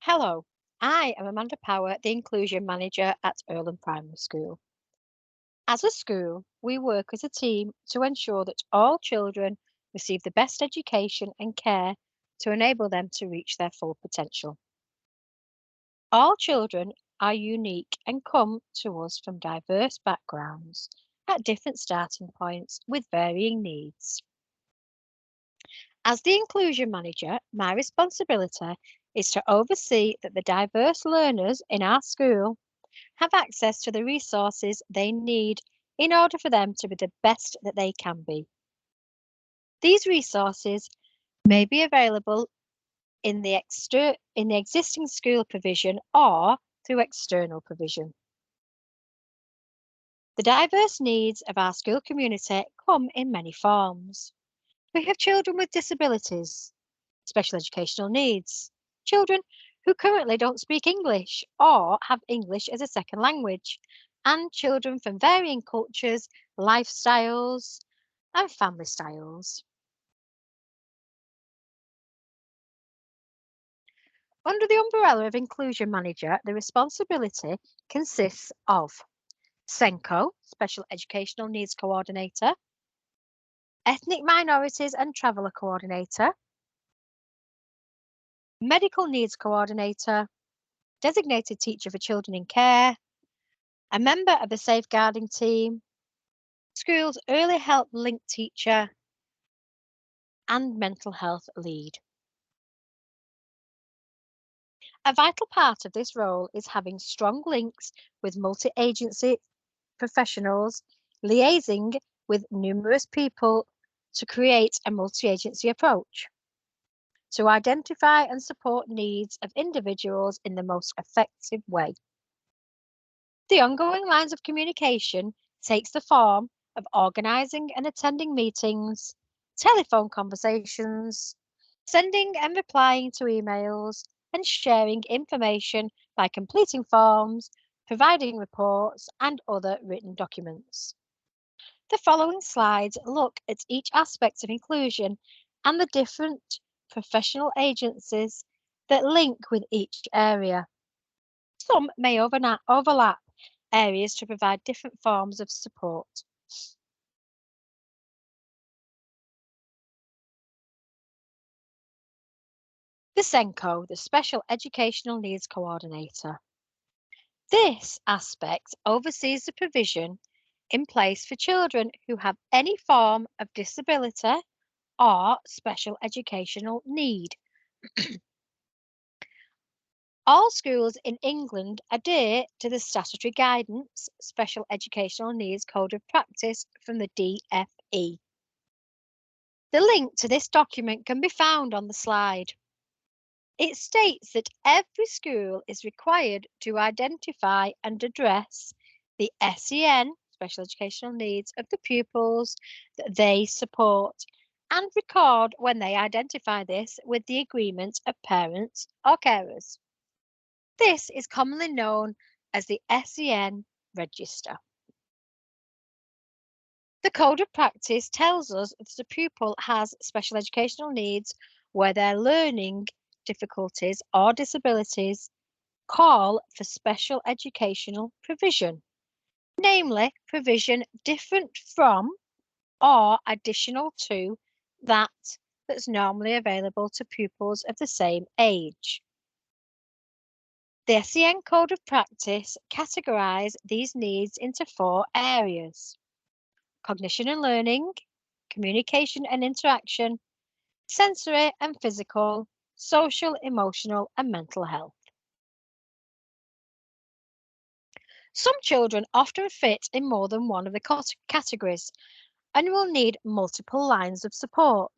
Hello, I am Amanda Power, the Inclusion Manager at Irlam Primary School. As a school, we work as a team to ensure that all children receive the best education and care to enable them to reach their full potential. All children are unique and come to us from diverse backgrounds at different starting points with varying needs. As the Inclusion Manager, my responsibility is to oversee that the diverse learners in our school have access to the resources they need in order for them to be the best that they can be. These resources may be available in the existing school provision or through external provision. The diverse needs of our school community come in many forms. We have children with disabilities, special educational needs, children who currently don't speak English or have English as a second language, and children from varying cultures, lifestyles, and family styles. Under the umbrella of Inclusion Manager, the responsibility consists of SENCO, Special Educational Needs Coordinator, Ethnic Minorities and Traveller Coordinator, Medical Needs Coordinator, Designated Teacher for Children in Care, a member of the safeguarding team, school's early help link teacher, and mental health lead. A vital part of this role is having strong links with multi agency professionals, liaising with numerous people to create a multi agency approach, to identify and support needs of individuals in the most effective way. The ongoing lines of communication takes the form of organising and attending meetings, telephone conversations, sending and replying to emails, and sharing information by completing forms, providing reports, and other written documents. The following slides look at each aspect of inclusion and the different professional agencies that link with each area. Some may overlap areas to provide different forms of support. The SENCO, the Special Educational Needs Coordinator. This aspect oversees the provision in place for children who have any form of disability or special educational need. All schools in England adhere to the statutory guidance Special Educational Needs Code of Practice from the DFE. The link to this document can be found on the slide. It states that every school is required to identify and address the SEN, special educational needs, of the pupils that they support and record when they identify this with the agreement of parents or carers. This is commonly known as the SEN register. The Code of Practice tells us that a pupil has special educational needs where their learning difficulties or disabilities call for special educational provision, namely provision different from or additional to that's normally available to pupils of the same age. The SEN Code of Practice categorise these needs into four areas: cognition and learning, communication and interaction, sensory and physical, social, emotional, and mental health. Some children often fit in more than one of the categories and will need multiple lines of support.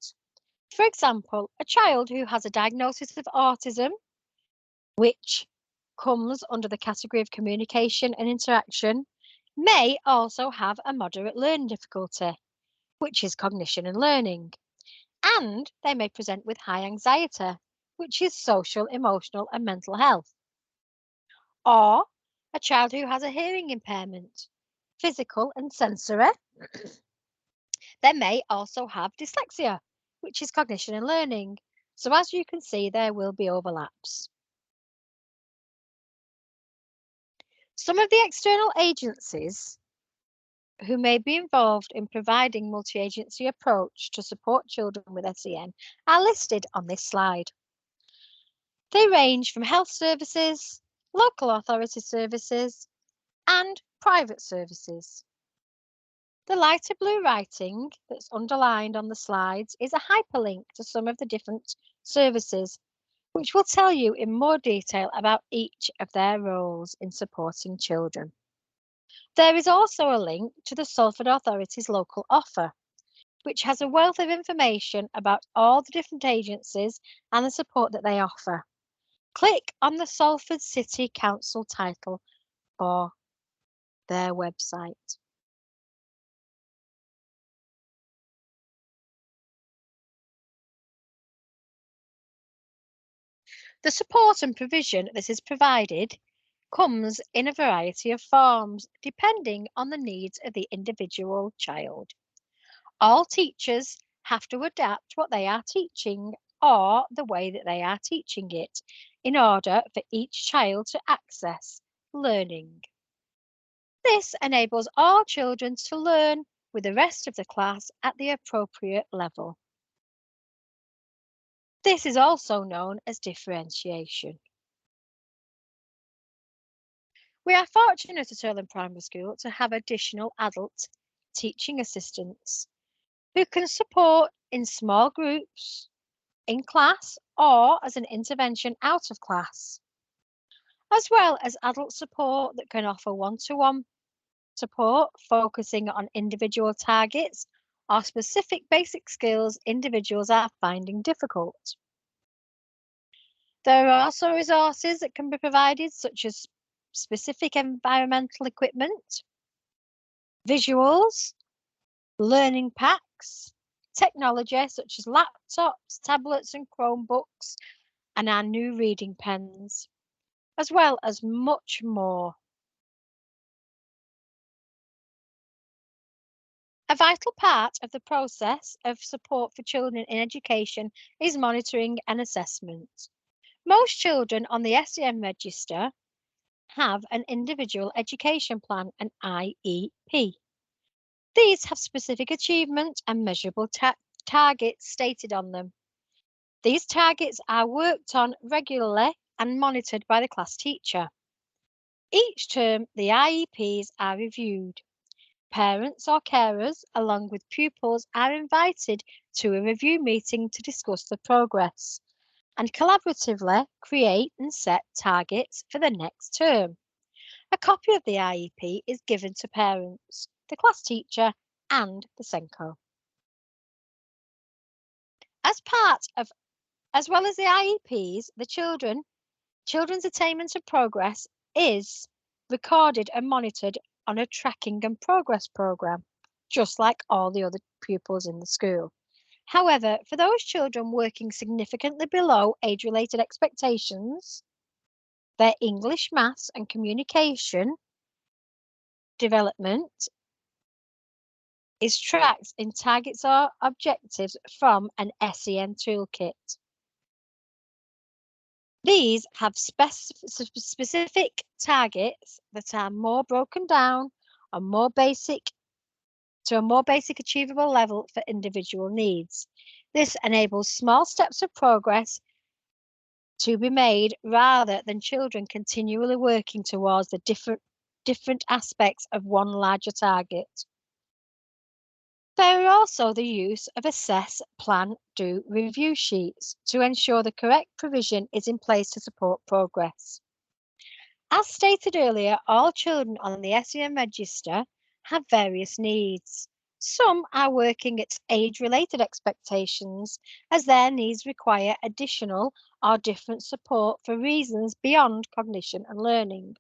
For example, a child who has a diagnosis of autism, which comes under the category of communication and interaction, may also have a moderate learning difficulty, which is cognition and learning, and they may present with high anxiety, which is social, emotional, and mental health. Or a child who has a hearing impairment, physical and sensory, they may also have dyslexia, which is cognition and learning. So as you can see, there will be overlaps. Some of the external agencies who may be involved in providing multi-agency approach to support children with SEN are listed on this slide. They range from health services, local authority services, and private services. The lighter blue writing that's underlined on the slides is a hyperlink to some of the different services, which will tell you in more detail about each of their roles in supporting children. There is also a link to the Salford Authority's local offer, which has a wealth of information about all the different agencies and the support that they offer. Click on the Salford City Council title for their website. The support and provision that is provided comes in a variety of forms, depending on the needs of the individual child. All teachers have to adapt what they are teaching or the way that they are teaching it in order for each child to access learning. This enables all children to learn with the rest of the class at the appropriate level. This is also known as differentiation. We are fortunate at Irlam Primary School to have additional adult teaching assistants who can support in small groups, in class, or as an intervention out of class, as well as adult support that can offer one-to-one support focusing on individual targets or specific basic skills individuals are finding difficult. There are also resources that can be provided, such as specific environmental equipment, visuals, learning packs, technology such as laptops, tablets and Chromebooks, and our new reading pens, as well as much more. A vital part of the process of support for children in education is monitoring and assessment. Most children on the SEN register have an individual education plan, an IEP. These have specific achievement and measurable targets stated on them. These targets are worked on regularly and monitored by the class teacher. Each term, the IEPs are reviewed. Parents or carers, along with pupils, are invited to a review meeting to discuss the progress and collaboratively create and set targets for the next term. A copy of the IEP is given to parents, the class teacher, and the SENCO. As well as the IEPs, the children's attainment and progress is recorded and monitored on a tracking and progress programme, just like all the other pupils in the school. However, for those children working significantly below age-related expectations, their English, maths and communication development is tracked in targets or objectives from an SEN toolkit. These have specific targets that are more broken down and more basic to a more basic achievable level for individual needs. This enables small steps of progress to be made rather than children continually working towards the different aspects of one larger target. There are also the use of assess, plan, do review sheets to ensure the correct provision is in place to support progress. As stated earlier, all children on the SEN register have various needs. Some are working at age-related expectations as their needs require additional or different support for reasons beyond cognition and learning.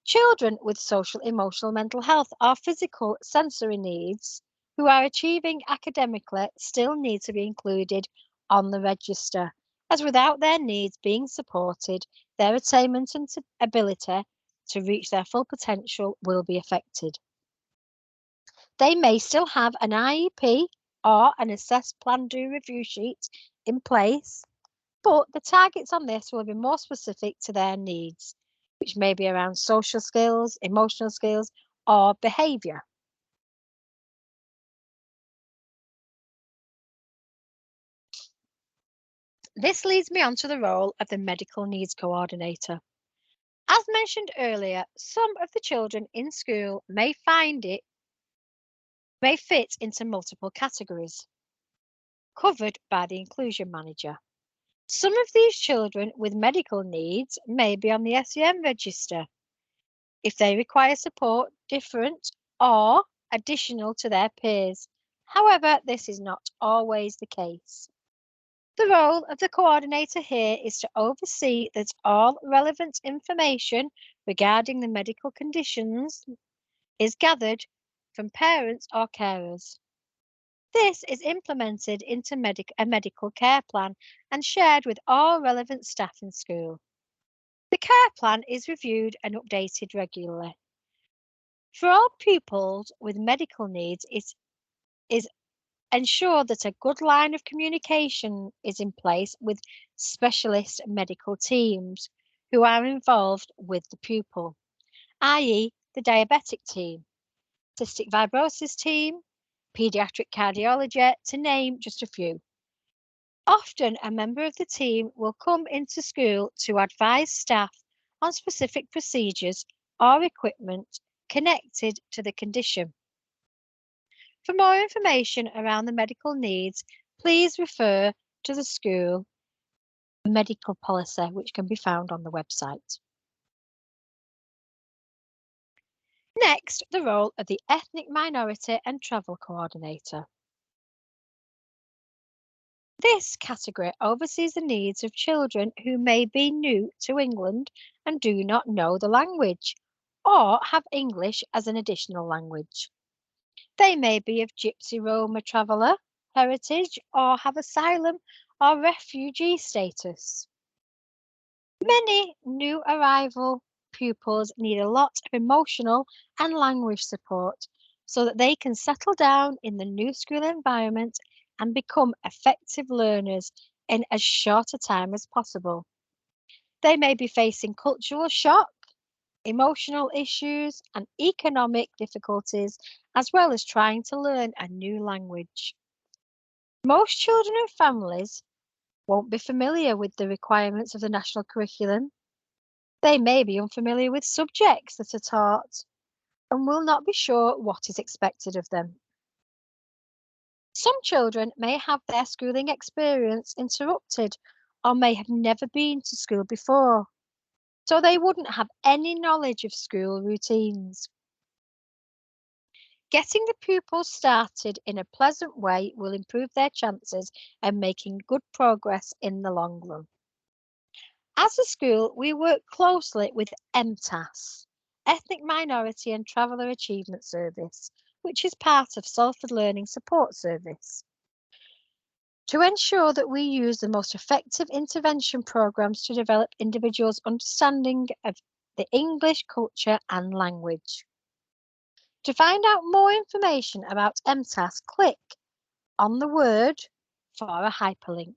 Children with social, emotional, mental health or physical sensory needs who are achieving academically still need to be included on the register, as without their needs being supported, their attainment and ability to reach their full potential will be affected. They may still have an IEP or an assess, plan, do review sheet in place, but the targets on this will be more specific to their needs. which may be around social skills, emotional skills, or behaviour. This leads me on to the role of the medical needs coordinator. As mentioned earlier, some of the children in school may fit into multiple categories covered by the inclusion manager. Some of these children with medical needs may be on the SEN register if they require support different or additional to their peers. However, this is not always the case. The role of the coordinator here is to oversee that all relevant information regarding the medical conditions is gathered from parents or carers. This is implemented into a medical care plan and shared with all relevant staff in school. The care plan is reviewed and updated regularly. For all pupils with medical needs, it is ensure that a good line of communication is in place with specialist medical teams who are involved with the pupil, i.e., the diabetic team, cystic fibrosis team, paediatric cardiology, to name just a few. Often, a member of the team will come into school to advise staff on specific procedures or equipment connected to the condition. For more information around the medical needs, please refer to the school medical policy, which can be found on the website. Next, the role of the ethnic minority and travel coordinator. This category oversees the needs of children who may be new to England and do not know the language or have English as an additional language. They may be of Gypsy Roma traveller heritage or have asylum or refugee status. Many new arrival pupils need a lot of emotional and language support so that they can settle down in the new school environment and become effective learners in as short a time as possible. They may be facing cultural shock, emotional issues, and economic difficulties, as well as trying to learn a new language. Most children and families won't be familiar with the requirements of the national curriculum. They may be unfamiliar with subjects that are taught and will not be sure what is expected of them. Some children may have their schooling experience interrupted or may have never been to school before, so they wouldn't have any knowledge of school routines. Getting the pupils started in a pleasant way will improve their chances of making good progress in the long run. As a school, we work closely with MTAS, Ethnic Minority and Traveller Achievement Service, which is part of Salford Learning Support Service, to ensure that we use the most effective intervention programmes to develop individuals' understanding of the English culture and language. To find out more information about MTAS, click on the word for a hyperlink.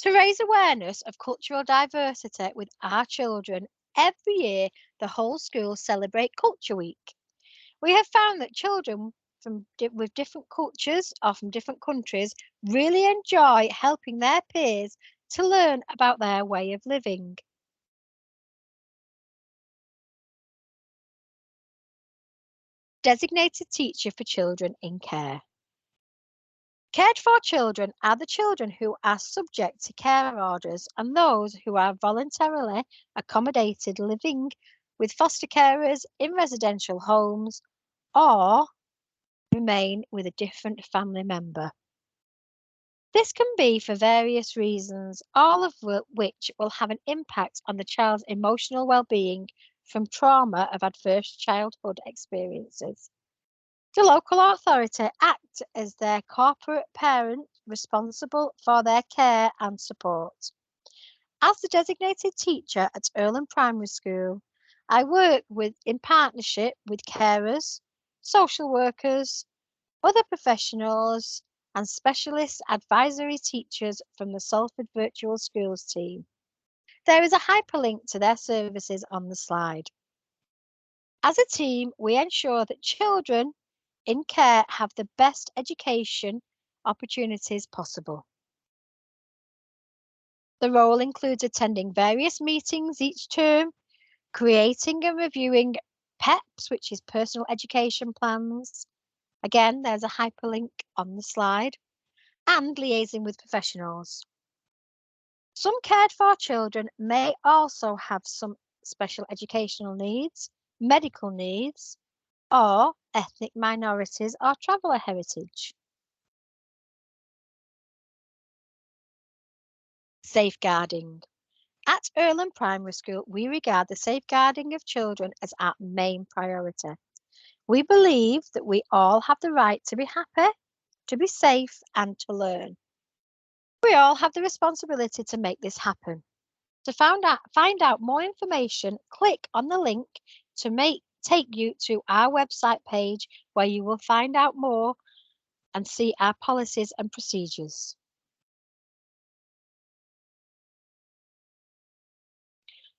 To raise awareness of cultural diversity with our children, every year the whole school celebrate Culture Week. We have found that children with different cultures or from different countries really enjoy helping their peers to learn about their way of living. Designated teacher for children in care. Cared for children are the children who are subject to care orders and those who are voluntarily accommodated living with foster carers in residential homes or remain with a different family member. This can be for various reasons, all of which will have an impact on the child's emotional well-being from trauma of adverse childhood experiences. The local authority act as their corporate parent responsible for their care and support. As the designated teacher at Irlam Primary School, I work in partnership with carers, social workers, other professionals and specialist advisory teachers from the Salford Virtual Schools team. There is a hyperlink to their services on the slide. As a team, we ensure that children in care have the best education opportunities possible. The role includes attending various meetings each term, creating and reviewing PEPs, which is personal education plans. Again, there's a hyperlink on the slide, and liaising with professionals. Some cared for children may also have some special educational needs, medical needs, or ethnic minorities or traveller heritage. Safeguarding. At Irlam Primary School, we regard the safeguarding of children as our main priority. We believe that we all have the right to be happy, to be safe, and to learn. We all have the responsibility to make this happen. To find out more information, click on the link to take you to our website page where you will find out more and see our policies and procedures.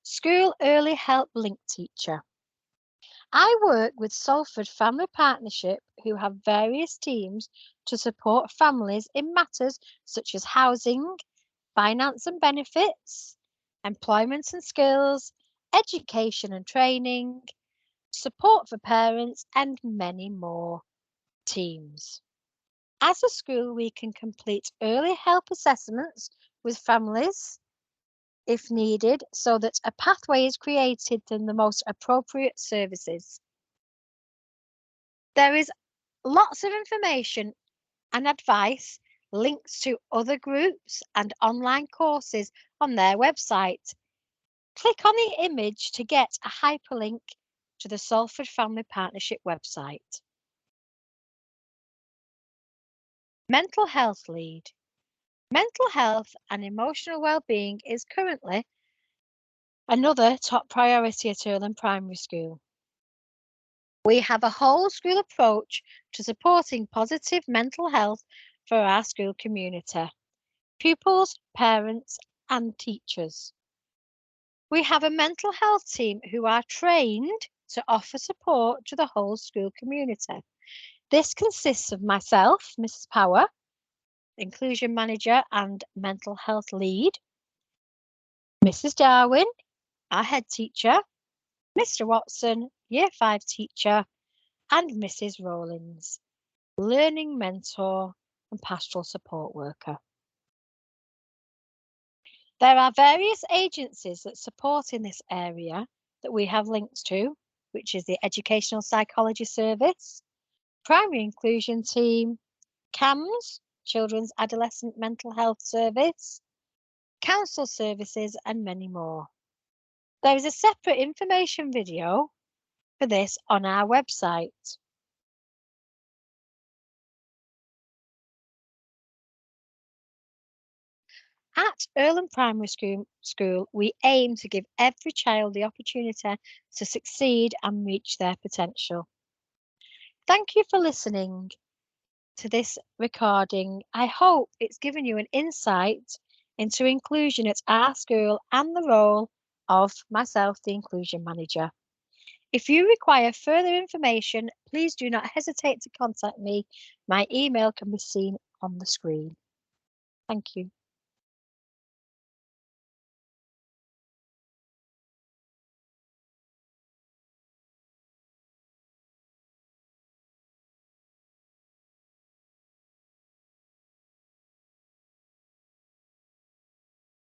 School Early Help Link Teacher. I work with Salford Family Partnership, who have various teams to support families in matters such as housing, finance and benefits, employment and skills, education and training, support for parents, and many more teams. As a school, we can complete early help assessments with families if needed so that a pathway is created to the most appropriate services. There is lots of information and advice, links to other groups and online courses on their website. Click on the image to get a hyperlink to the Salford Family Partnership website. Mental health lead. Mental health and emotional well-being is currently another top priority at Irlam Primary School. We have a whole school approach to supporting positive mental health for our school community, pupils, parents, and teachers. We have a mental health team who are trained to offer support to the whole school community. This consists of myself, Mrs. Power, Inclusion Manager and Mental Health Lead, Mrs. Darwin, our Head Teacher, Mr. Watson, Year 5 Teacher, and Mrs. Rawlins, Learning Mentor and Pastoral Support Worker. There are various agencies that support in this area that we have links to, which is the Educational Psychology Service, Primary Inclusion Team, CAMS, Children's Adolescent Mental Health Service, Council Services, and many more. There is a separate information video for this on our website. At Irlam Primary School, we aim to give every child the opportunity to succeed and reach their potential. Thank you for listening to this recording. I hope it's given you an insight into inclusion at our school and the role of myself, the Inclusion Manager. If you require further information, please do not hesitate to contact me. My email can be seen on the screen. Thank you.